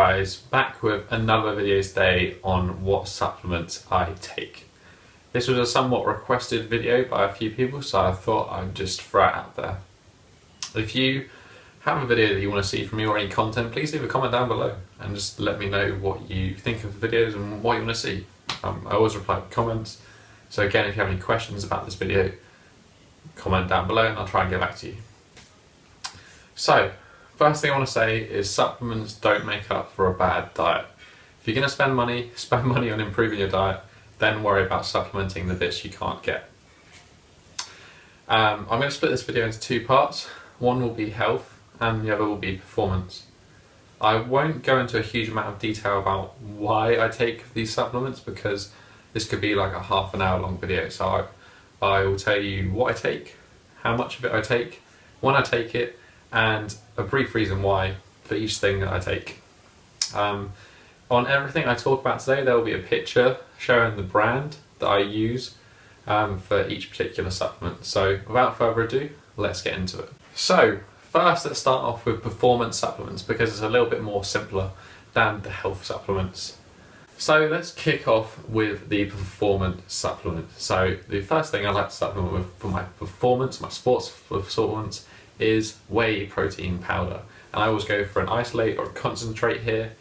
guys, back with another video today on what supplements I take. This was a somewhat requested video by a few people, so I thought I'd just throw it out there. If you have a video that you want to see from me or any content, please leave a comment down below and just let me know what you think of the videos and what you want to see. I always reply to comments, so again, if you have any questions about this video, comment down below and I'll try and get back to you. So, first thing I want to say is supplements don't make up for a bad diet. If you're going to spend money on improving your diet, then worry about supplementing the bits you can't get. I'm going to split this video into two parts. One will be health and the other will be performance. I won't go into a huge amount of detail about why I take these supplements because this could be like a half an hour long video. So I will tell you what I take, how much of it I take, when I take it, and a brief reason why for each thing that I take. On everything I talk about today, there will be a picture showing the brand that I use for each particular supplement. So without further ado, let's get into it. So first, let's start off with performance supplements because it's a little bit more simpler than the health supplements. So let's kick off with the performance supplement. So the first thing I like to supplement with for my performance, my sports supplements, is whey protein powder. And I always go for an isolate or a concentrate here.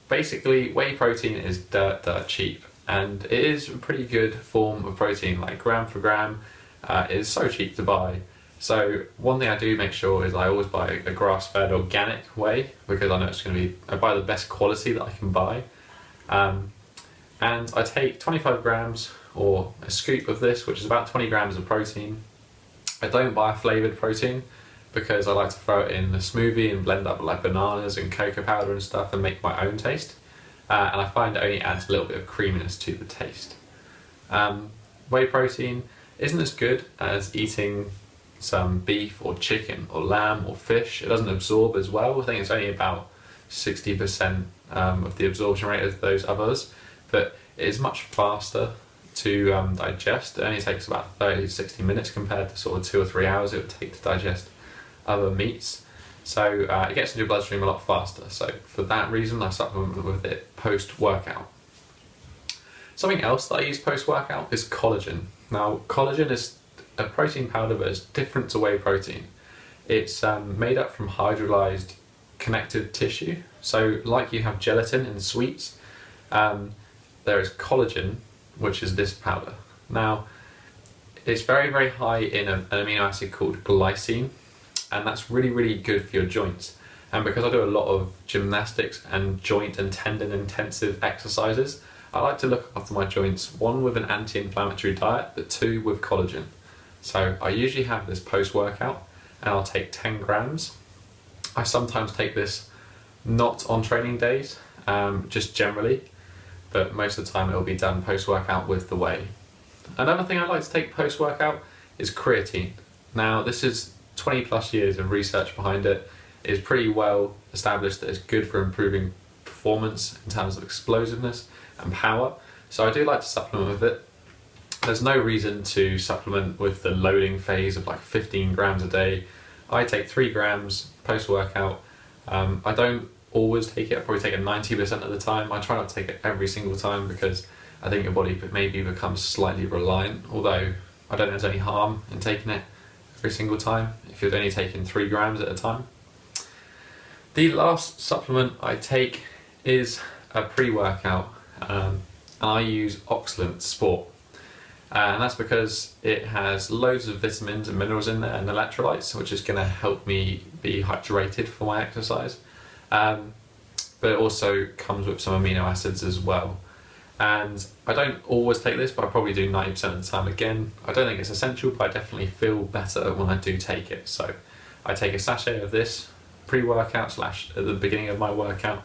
Basically, whey protein is dirt cheap, and it is a pretty good form of protein, like gram for gram. It is so cheap to buy. So one thing I do make sure is I always buy a grass-fed organic whey because I know it's going to be, I buy the best quality that I can buy. And I take 25 grams or a scoop of this, which is about 20 grams of protein. I don't buy a flavoured protein because I like to throw it in the smoothie and blend up like bananas and cocoa powder and stuff and make my own taste. And I find it only adds a little bit of creaminess to the taste. Whey protein isn't as good as eating some beef or chicken or lamb or fish. It doesn't absorb as well. I think it's only about 60% of the absorption rate of those others, but it is much faster to digest. It only takes about 30 to 60 minutes compared to sort of 2 or 3 hours it would take to digest other meats. So it gets into your bloodstream a lot faster. So for that reason, I supplement with it post-workout. Something else that I use post-workout is collagen. Now, collagen is a protein powder that is different to whey protein. It's made up from hydrolyzed connective tissue. So like you have gelatin in sweets, there is collagen, which is this powder. Now, it's very, very high in an amino acid called glycine, and that's really, really good for your joints. And because I do a lot of gymnastics and joint and tendon intensive exercises, I like to look after my joints, one with an anti-inflammatory diet, but two with collagen. So I usually have this post-workout, and I'll take 10 grams. I sometimes take this not on training days, just generally, but most of the time it will be done post-workout with the whey. Another thing I like to take post-workout is creatine. Now, this is 20 plus years of research behind it. It is pretty well established that it's good for improving performance in terms of explosiveness and power, so I do like to supplement with it. There's no reason to supplement with the loading phase of like 15 grams a day. I take 3 grams post-workout. I don't always take it. I probably take it 90% of the time. I try not to take it every single time because I think your body maybe becomes slightly reliant, although I don't think there's any harm in taking it every single time if you're only taking 3 grams at a time. The last supplement I take is a pre-workout, and I use Oxylent Sport. And that's because it has loads of vitamins and minerals in there and electrolytes, which is going to help me be hydrated for my exercise. But it also comes with some amino acids as well. And I don't always take this, but I probably do 90% of the time. Again, I don't think it's essential, but I definitely feel better when I do take it. So I take a sachet of this pre-workout / at the beginning of my workout,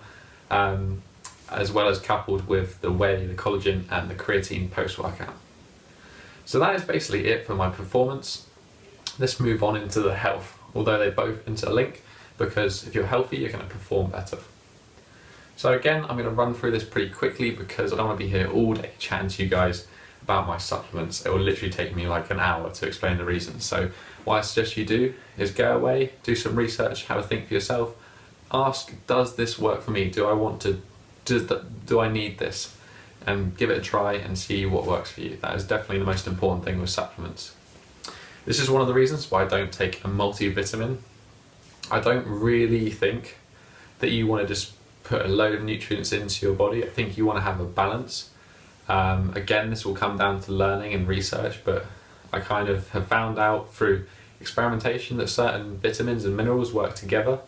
as well as coupled with the whey, the collagen and the creatine post-workout. So that is basically it for my performance. Let's move on into the health, although they both interlink, because if you're healthy, you're going to perform better. So again, I'm going to run through this pretty quickly because I don't want to be here all day chatting to you guys about my supplements. It will literally take me like an hour to explain the reasons. So what I suggest you do is go away, do some research, have a think for yourself, ask, does this work for me? Do I want to, do I need this? And give it a try and see what works for you. That is definitely the most important thing with supplements. This is one of the reasons why I don't take a multivitamin. I don't really think that you want to just put a load of nutrients into your body. I think you want to have a balance. Again, this will come down to learning and research, but I kind of have found out through experimentation that certain vitamins and minerals work together.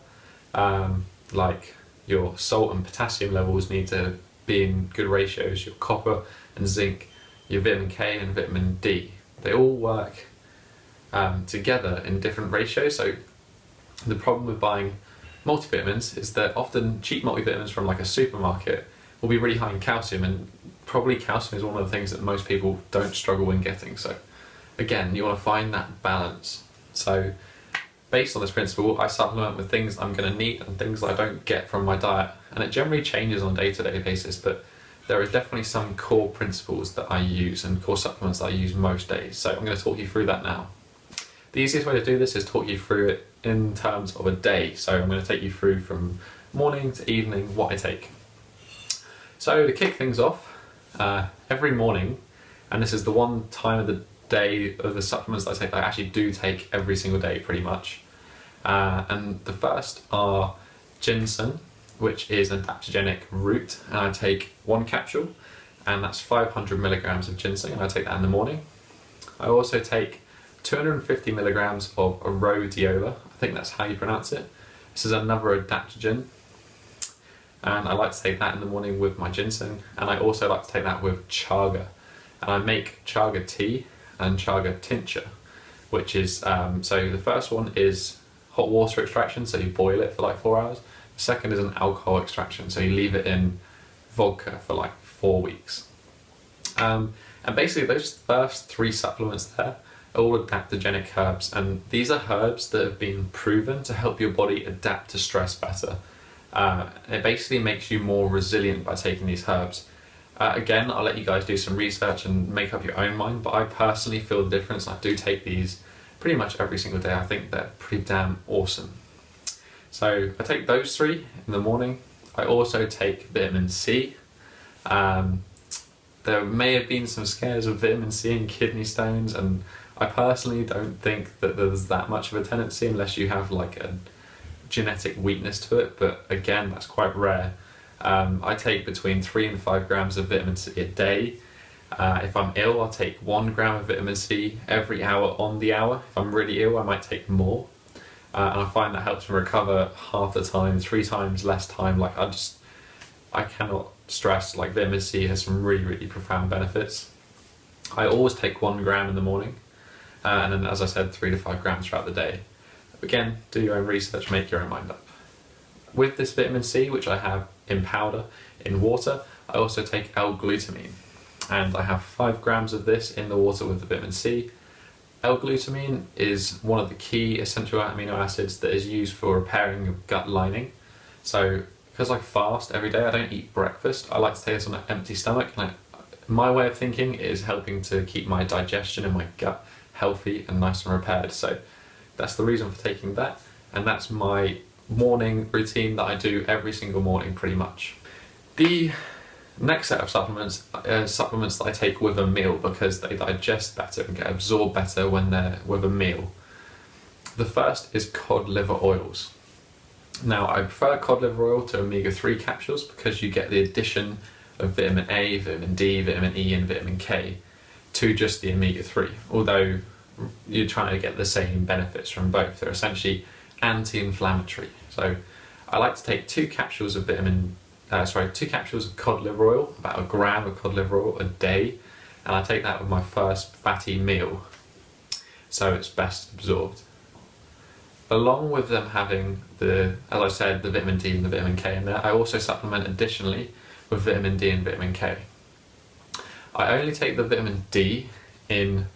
Like your salt and potassium levels need to be in good ratios, your copper and zinc, your vitamin K and vitamin D. They all work together in different ratios. So the problem with buying multivitamins is that often cheap multivitamins from like a supermarket will be really high in calcium, and probably calcium is one of the things that most people don't struggle in getting. So again, you want to find that balance. So based on this principle, I supplement with things I'm going to need and things that I don't get from my diet, and it generally changes on a day-to-day basis, but there are definitely some core principles that I use and core supplements that I use most days. So I'm going to talk you through that now. The easiest way to do this is talk you through it in terms of a day. So I'm going to take you through from morning to evening what I take. So to kick things off, every morning, and this is the one time of the day of the supplements that I take that I actually do take every single day pretty much. And the first are Ginseng, which is an adaptogenic root, and I take 1 capsule, and that's 500 milligrams of ginseng, and I take that in the morning. I also take 250 milligrams of a rhodiola, I think that's how you pronounce it. This is another adaptogen, and I like to take that in the morning with my ginseng, and I also like to take that with chaga, and I make chaga tea and chaga tincture, which is, so the first one is hot water extraction, so you boil it for like 4 hours. The second is an alcohol extraction, so you leave it in vodka for like 4 weeks. And basically those first 3 supplements there are all adaptogenic herbs, and these are herbs that have been proven to help your body adapt to stress better. It basically makes you more resilient by taking these herbs. Again, I'll let you guys do some research and make up your own mind, but I personally feel the difference. I do take these pretty much every single day. I think they're pretty damn awesome. So I take those 3 in the morning. I also take vitamin C. There may have been some scares of vitamin C and kidney stones, and I personally don't think that there's that much of a tendency unless you have like a genetic weakness to it, but again, that's quite rare. I take between 3 and 5 grams of vitamin C a day. If I'm ill, I'll take 1 gram of vitamin C every hour on the hour. If I'm really ill, I might take more. And I find that helps me recover half the time, 3 times less time. Like I cannot stress, like vitamin C has some really, really profound benefits. I always take 1 gram in the morning, and then as I said, 3 to 5 grams throughout the day. Again, do your own research, make your own mind up. With this vitamin C, which I have in powder, in water, I also take L-glutamine, and I have 5 grams of this in the water with the vitamin C. L-glutamine is one of the key essential amino acids that is used for repairing your gut lining. So because I fast every day, I don't eat breakfast. I like to take this on an empty stomach, and my way of thinking is helping to keep my digestion and my gut healthy and nice and repaired. So that's the reason for taking that, and that's my morning routine that I do every single morning pretty much. The next set of supplements are supplements that I take with a meal because they digest better and get absorbed better when they're with a meal. The first is cod liver oils. Now, I prefer cod liver oil to omega-3 capsules because you get the addition of vitamin A, vitamin D, vitamin E and vitamin K to just the omega-3, although you're trying to get the same benefits from both. They're essentially anti-inflammatory. So I like to take 2 capsules of 2 capsules of cod liver oil, about 1 gram of cod liver oil a day, and I take that with my first fatty meal, so it's best absorbed. Along with them having as I said, the vitamin D and the vitamin K in there, I also supplement additionally with vitamin D and vitamin K. I only take the vitamin D in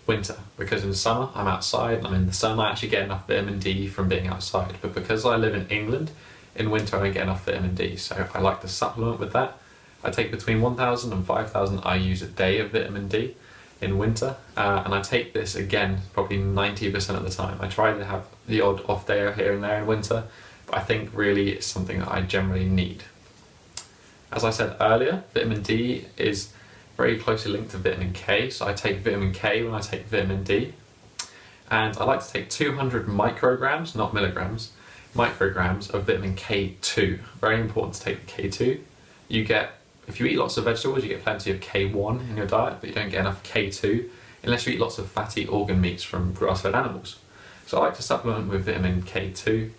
winter because in summer I'm outside and I'm in the sun. I actually get enough vitamin D from being outside, but because I live in England, in winter I don't get enough vitamin D, so I like to supplement with that. I take between 1,000 and 5,000 IUs a day of vitamin D in winter, and I take this again probably 90% of the time. I try to have the odd off day here and there in winter, but I think really it's something that I generally need. As I said earlier, vitamin D is very closely linked to vitamin K, so I take vitamin K when I take vitamin D. And I like to take 200 micrograms, not milligrams, micrograms of vitamin K2. Very important to take the K2. If you eat lots of vegetables, you get plenty of K1 in your diet, but you don't get enough K2 unless you eat lots of fatty organ meats from grass-fed animals. So I like to supplement with vitamin K2,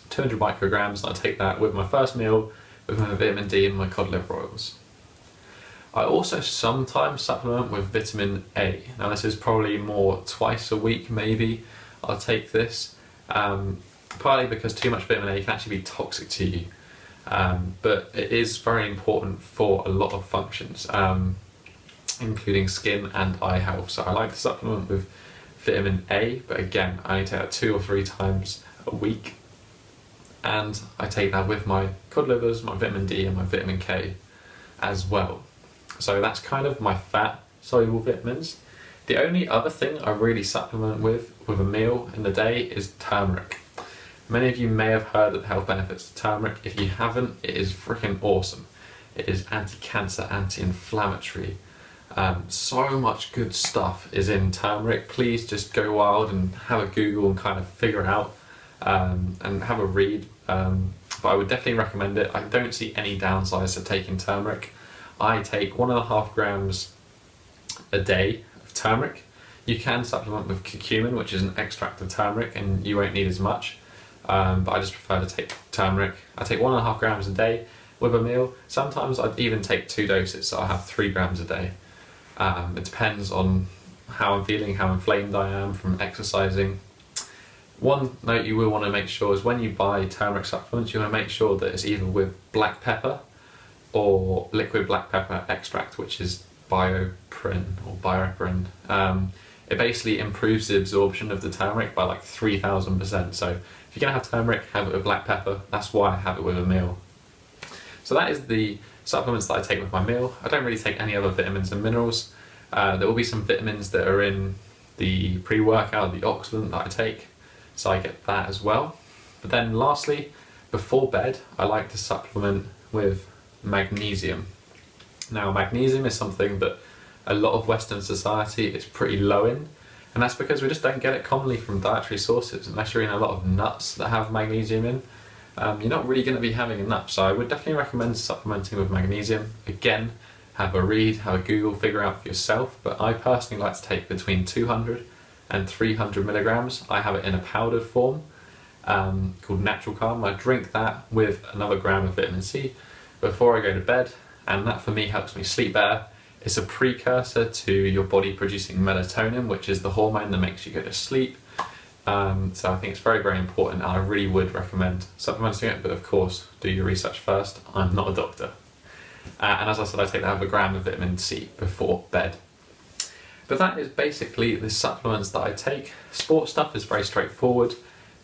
200 micrograms, and I take that with my first meal with my vitamin D and my cod liver oils. I also sometimes supplement with vitamin A. Now this is probably more twice a week maybe I'll take this, partly because too much vitamin A can actually be toxic to you, but it is very important for a lot of functions, including skin and eye health. So I like to supplement with vitamin A, but again I only take that 2 or 3 times a week, and I take that with my cod livers, my vitamin D and my vitamin K as well. So that's kind of my fat soluble vitamins. The only other thing I really supplement with a meal in the day is turmeric. Many of you may have heard of the health benefits of turmeric. If you haven't, it is freaking awesome. It is anti-cancer, anti-inflammatory. So much good stuff is in turmeric. Please just go wild and have a Google and kind of figure it out, and have a read. But I would definitely recommend it. I don't see any downsides to taking turmeric. I take 1.5 grams a day of turmeric. You can supplement with curcumin, which is an extract of turmeric, and you won't need as much. But I just prefer to take turmeric. I take 1.5 grams a day with a meal. Sometimes I'd even take 2 doses, so I have 3 grams a day. It depends on how I'm feeling, how inflamed I am from exercising. One note you will want to make sure is when you buy turmeric supplements, you want to make sure that it's either with black pepper or liquid black pepper extract, which is bioperin or bioperin. It basically improves the absorption of the turmeric by like 3000%. So if you're going to have turmeric, have it with black pepper. That's why I have it with a meal. So that is the supplements that I take with my meal. I don't really take any other vitamins and minerals. There will be some vitamins that are in the pre-workout, the Oxylent that I take, so I get that as well. But then lastly, before bed, I like to supplement with magnesium. Now magnesium is something that a lot of Western society is pretty low in, and that's because we just don't get it commonly from dietary sources. Unless you're eating a lot of nuts that have magnesium in, you're not really going to be having enough. So I would definitely recommend supplementing with magnesium. Again, have a read, have a Google, figure out for yourself, but I personally like to take between 200 and 300 milligrams. I have it in a powdered form called Natural Calm. I drink that with another gram of vitamin C before I go to bed, and that for me helps me sleep better. It's a precursor to your body producing melatonin, which is the hormone that makes you go to sleep. So I think it's very, very important, and I really would recommend supplementing it, but of course do your research first. I'm not a doctor. And as I said, I take that with a gram of vitamin C before bed. But that is basically the supplements that I take. Sport stuff is very straightforward.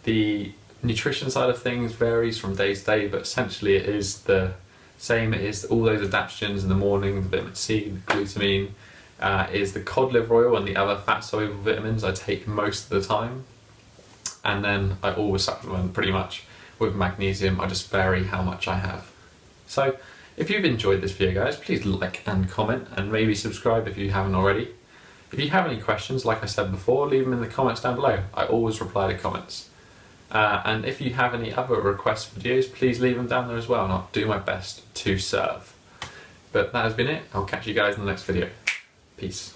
The nutrition side of things varies from day to day, but essentially it is the same. It is all those adaptogens in the morning, the vitamin C, the glutamine, is the cod liver oil and the other fat soluble vitamins I take most of the time. And then I always supplement pretty much with magnesium. I just vary how much I have. So if you've enjoyed this video, guys, please like and comment, and maybe subscribe if you haven't already. If you have any questions, like I said before, leave them in the comments down below. I always reply to comments. And if you have any other request videos, please leave them down there as well, and I'll do my best to serve. But that has been it. I'll catch you guys in the next video. Peace.